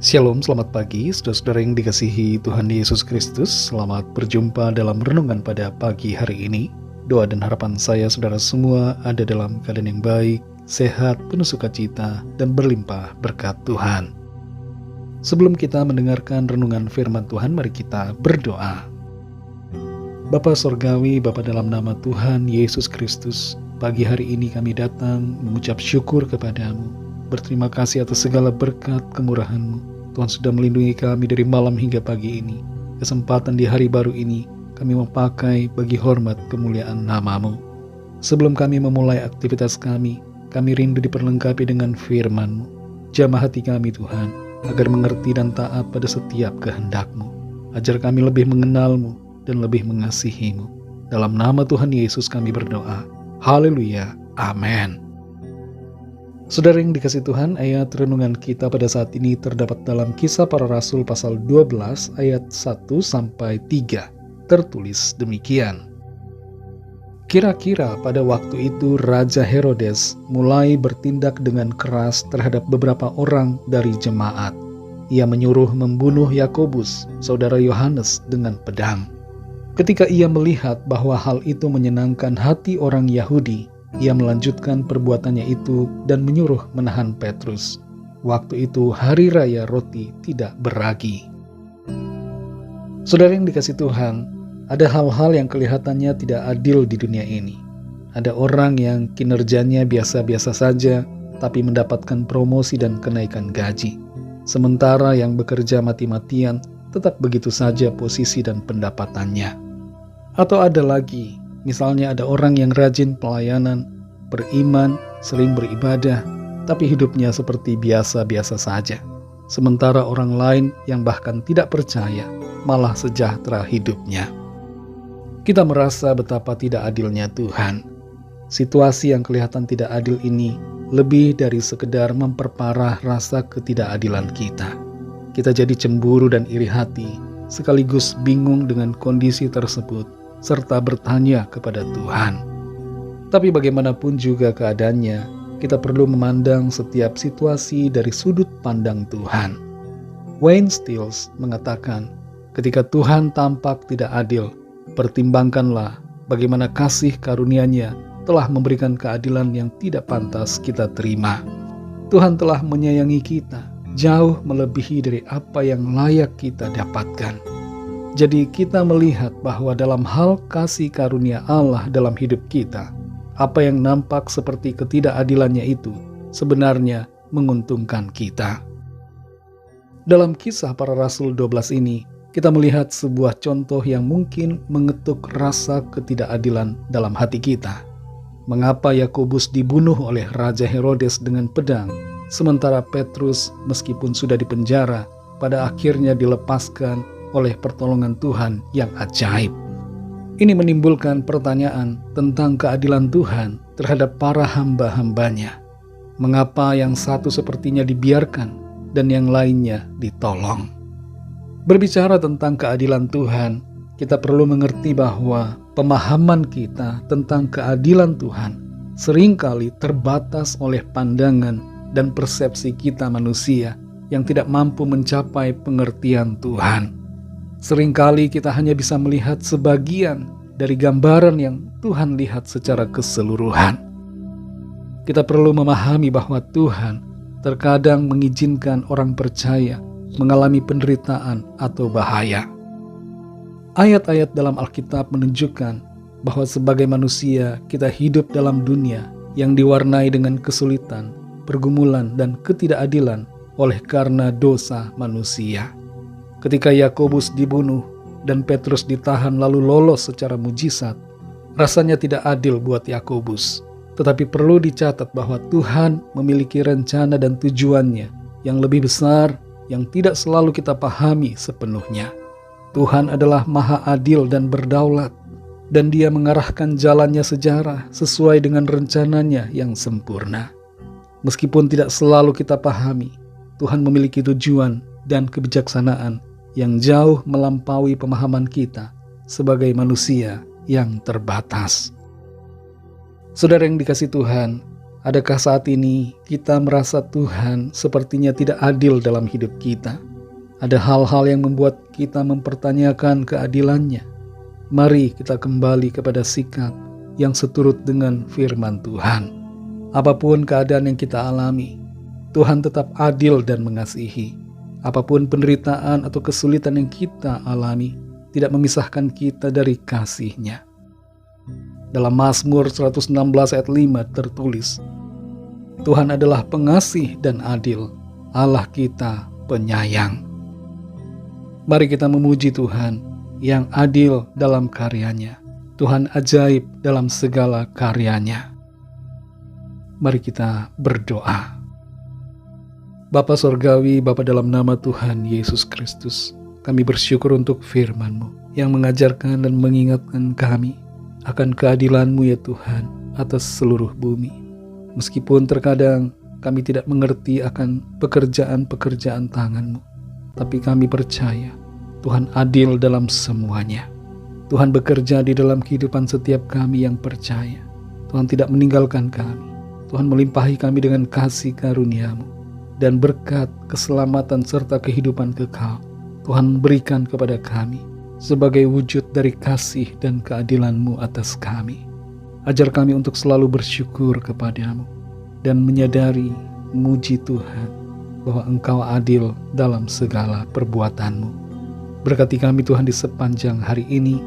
Shalom, selamat pagi, saudara-saudara yang dikasihi Tuhan Yesus Kristus. Selamat berjumpa dalam renungan pada pagi hari ini. Doa dan harapan saya saudara semua ada dalam keadaan yang baik, sehat, penuh sukacita, dan berlimpah berkat Tuhan. Sebelum kita mendengarkan renungan firman Tuhan, mari kita berdoa. Bapa Sorgawi, Bapa dalam nama Tuhan Yesus Kristus, pagi hari ini kami datang mengucap syukur kepadamu. Berterima kasih atas segala berkat kemurahan-Mu. Tuhan sudah melindungi kami dari malam hingga pagi ini. Kesempatan di hari baru ini kami memakai bagi hormat kemuliaan nama-Mu. Sebelum kami memulai aktivitas kami rindu diperlengkapi dengan firman-Mu. Jamah hati kami Tuhan, agar mengerti dan taat pada setiap kehendak-Mu. Ajar kami lebih mengenal-Mu dan lebih mengasihi-Mu. Dalam nama Tuhan Yesus kami berdoa. Haleluya. Amin. Saudara yang dikasihi Tuhan, ayat renungan kita pada saat ini terdapat dalam Kisah Para Rasul pasal 12 ayat 1-3. Tertulis demikian. Kira-kira pada waktu itu Raja Herodes mulai bertindak dengan keras terhadap beberapa orang dari jemaat. Ia menyuruh membunuh Yakobus, saudara Yohanes, dengan pedang. Ketika ia melihat bahwa hal itu menyenangkan hati orang Yahudi, ia melanjutkan perbuatannya itu dan menyuruh menahan Petrus. Waktu itu hari raya roti tidak beragi. Saudara yang dikasihi Tuhan, ada hal-hal yang kelihatannya tidak adil di dunia ini. Ada orang yang kinerjanya biasa-biasa saja, tapi mendapatkan promosi dan kenaikan gaji. Sementara yang bekerja mati-matian tetap begitu saja posisi dan pendapatannya. Atau ada lagi, misalnya ada orang yang rajin pelayanan, beriman, sering beribadah, tapi hidupnya seperti biasa-biasa saja. Sementara orang lain yang bahkan tidak percaya, malah sejahtera hidupnya. Kita merasa betapa tidak adilnya Tuhan. Situasi yang kelihatan tidak adil ini lebih dari sekedar memperparah rasa ketidakadilan kita. Kita jadi cemburu dan iri hati, sekaligus bingung dengan kondisi tersebut, serta bertanya kepada Tuhan. Tapi bagaimanapun juga keadaannya, kita perlu memandang setiap situasi dari sudut pandang Tuhan. Wayne Stiles mengatakan, ketika Tuhan tampak tidak adil, pertimbangkanlah bagaimana kasih karunia-Nya telah memberikan keadilan yang tidak pantas kita terima. Tuhan telah menyayangi kita, jauh melebihi dari apa yang layak kita dapatkan. Jadi kita melihat bahwa dalam hal kasih karunia Allah dalam hidup kita, apa yang nampak seperti ketidakadilannya itu sebenarnya menguntungkan kita. Dalam Kisah Para Rasul 12 ini, kita melihat sebuah contoh yang mungkin mengetuk rasa ketidakadilan dalam hati kita. Mengapa Yakobus dibunuh oleh Raja Herodes dengan pedang, sementara Petrus meskipun sudah dipenjara, pada akhirnya dilepaskan oleh pertolongan Tuhan yang ajaib. Ini menimbulkan pertanyaan tentang keadilan Tuhan terhadap para hamba-hambanya. Mengapa yang satu sepertinya dibiarkan dan yang lainnya ditolong? Berbicara tentang keadilan Tuhan, kita perlu mengerti bahwa pemahaman kita tentang keadilan Tuhan seringkali terbatas oleh pandangan dan persepsi kita manusia yang tidak mampu mencapai pengertian Tuhan. Seringkali kita hanya bisa melihat sebagian dari gambaran yang Tuhan lihat secara keseluruhan. Kita perlu memahami bahwa Tuhan terkadang mengizinkan orang percaya mengalami penderitaan atau bahaya. Ayat-ayat dalam Alkitab menunjukkan bahwa sebagai manusia kita hidup dalam dunia yang diwarnai dengan kesulitan, pergumulan, dan ketidakadilan oleh karena dosa manusia. Ketika Yakobus dibunuh dan Petrus ditahan lalu lolos secara mujizat, rasanya tidak adil buat Yakobus. Tetapi perlu dicatat bahwa Tuhan memiliki rencana dan tujuannya yang lebih besar yang tidak selalu kita pahami sepenuhnya. Tuhan adalah maha adil dan berdaulat, dan Dia mengarahkan jalannya sejarah sesuai dengan rencananya yang sempurna. Meskipun tidak selalu kita pahami, Tuhan memiliki tujuan dan kebijaksanaan yang jauh melampaui pemahaman kita sebagai manusia yang terbatas. Saudara yang dikasihi Tuhan, Adakah saat ini kita merasa Tuhan sepertinya tidak adil dalam hidup kita? Ada hal-hal yang membuat kita mempertanyakan keadilannya. Mari kita kembali kepada sikap yang seturut dengan firman Tuhan. Apapun keadaan yang kita alami, Tuhan tetap adil dan mengasihi. Apapun penderitaan atau kesulitan yang kita alami, tidak memisahkan kita dari kasih-Nya. Dalam Mazmur 116 ayat 5 tertulis, Tuhan adalah pengasih dan adil, Allah kita penyayang. Mari kita memuji Tuhan yang adil dalam karya-Nya. Tuhan ajaib dalam segala karya-Nya. Mari kita berdoa. Bapa Sorgawi, Bapa dalam nama Tuhan Yesus Kristus, kami bersyukur untuk firman-Mu yang mengajarkan dan mengingatkan kami akan keadilan-Mu ya Tuhan atas seluruh bumi. Meskipun terkadang kami tidak mengerti akan pekerjaan-pekerjaan tangan-Mu, tapi kami percaya Tuhan adil dalam semuanya. Tuhan bekerja di dalam kehidupan setiap kami yang percaya. Tuhan tidak meninggalkan kami. Tuhan melimpahi kami dengan kasih karunia-Mu dan berkat, keselamatan serta kehidupan kekal Tuhan berikan kepada kami sebagai wujud dari kasih dan keadilan-Mu atas kami. Ajar kami untuk selalu bersyukur kepada-Mu dan menyadari, memuji Tuhan bahwa Engkau adil dalam segala perbuatan-Mu. Berkati kami Tuhan di sepanjang hari ini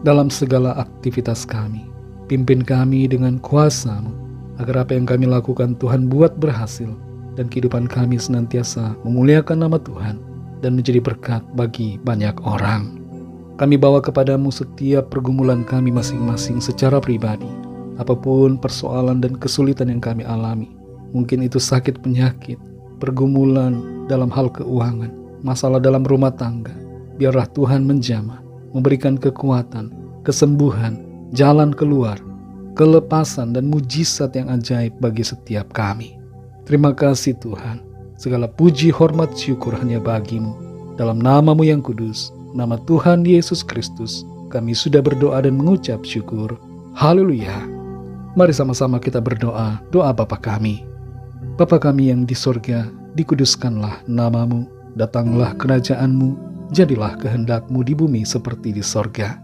dalam segala aktivitas kami. Pimpin kami dengan kuasa-Mu agar apa yang kami lakukan Tuhan buat berhasil dan kehidupan kami senantiasa memuliakan nama Tuhan dan menjadi berkat bagi banyak orang. Kami bawa kepadamu setiap pergumulan kami masing-masing secara pribadi. Apapun persoalan dan kesulitan yang kami alami, mungkin itu sakit penyakit, pergumulan dalam hal keuangan, masalah dalam rumah tangga, biarlah Tuhan menjamah, memberikan kekuatan, kesembuhan, jalan keluar, kelepasan dan mujizat yang ajaib bagi setiap kami. Terima kasih Tuhan, segala puji, hormat, syukur hanya bagi-Mu. Dalam nama-Mu yang kudus, nama Tuhan Yesus Kristus, kami sudah berdoa dan mengucap syukur. Haleluya. Mari sama-sama kita berdoa, doa Bapa kami. Bapa kami yang di sorga, dikuduskanlah nama-Mu, datanglah kerajaan-Mu, jadilah kehendak-Mu di bumi seperti di sorga.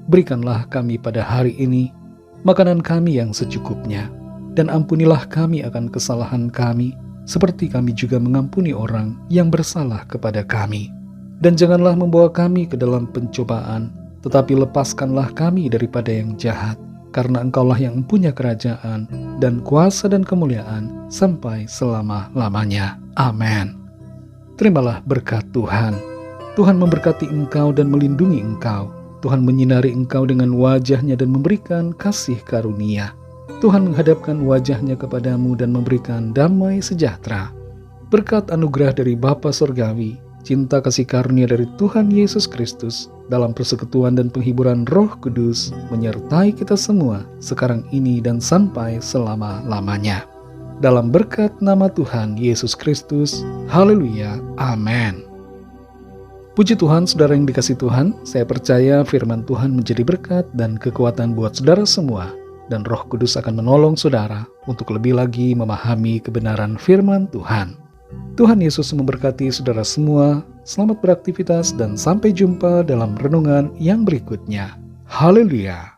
Berikanlah kami pada hari ini makanan kami yang secukupnya, dan ampunilah kami akan kesalahan kami, seperti kami juga mengampuni orang yang bersalah kepada kami. Dan janganlah membawa kami ke dalam pencobaan, tetapi lepaskanlah kami daripada yang jahat, karena Engkaulah yang mempunyai kerajaan dan kuasa dan kemuliaan sampai selama-lamanya. Amin. Terimalah berkat Tuhan. Tuhan memberkati engkau dan melindungi engkau. Tuhan menyinari engkau dengan wajah-Nya dan memberikan kasih karunia. Tuhan menghadapkan wajah-Nya kepadamu dan memberikan damai sejahtera. Berkat anugerah dari Bapa Sorgawi, cinta kasih karunia dari Tuhan Yesus Kristus, dalam persekutuan dan penghiburan Roh Kudus, menyertai kita semua sekarang ini dan sampai selama-lamanya. Dalam berkat nama Tuhan Yesus Kristus, haleluya, amin. Puji Tuhan, saudara yang dikasihi Tuhan, saya percaya firman Tuhan menjadi berkat dan kekuatan buat saudara semua, dan Roh Kudus akan menolong saudara untuk lebih lagi memahami kebenaran firman Tuhan. Tuhan Yesus memberkati saudara semua. Selamat beraktivitas dan sampai jumpa dalam renungan yang berikutnya. Haleluya.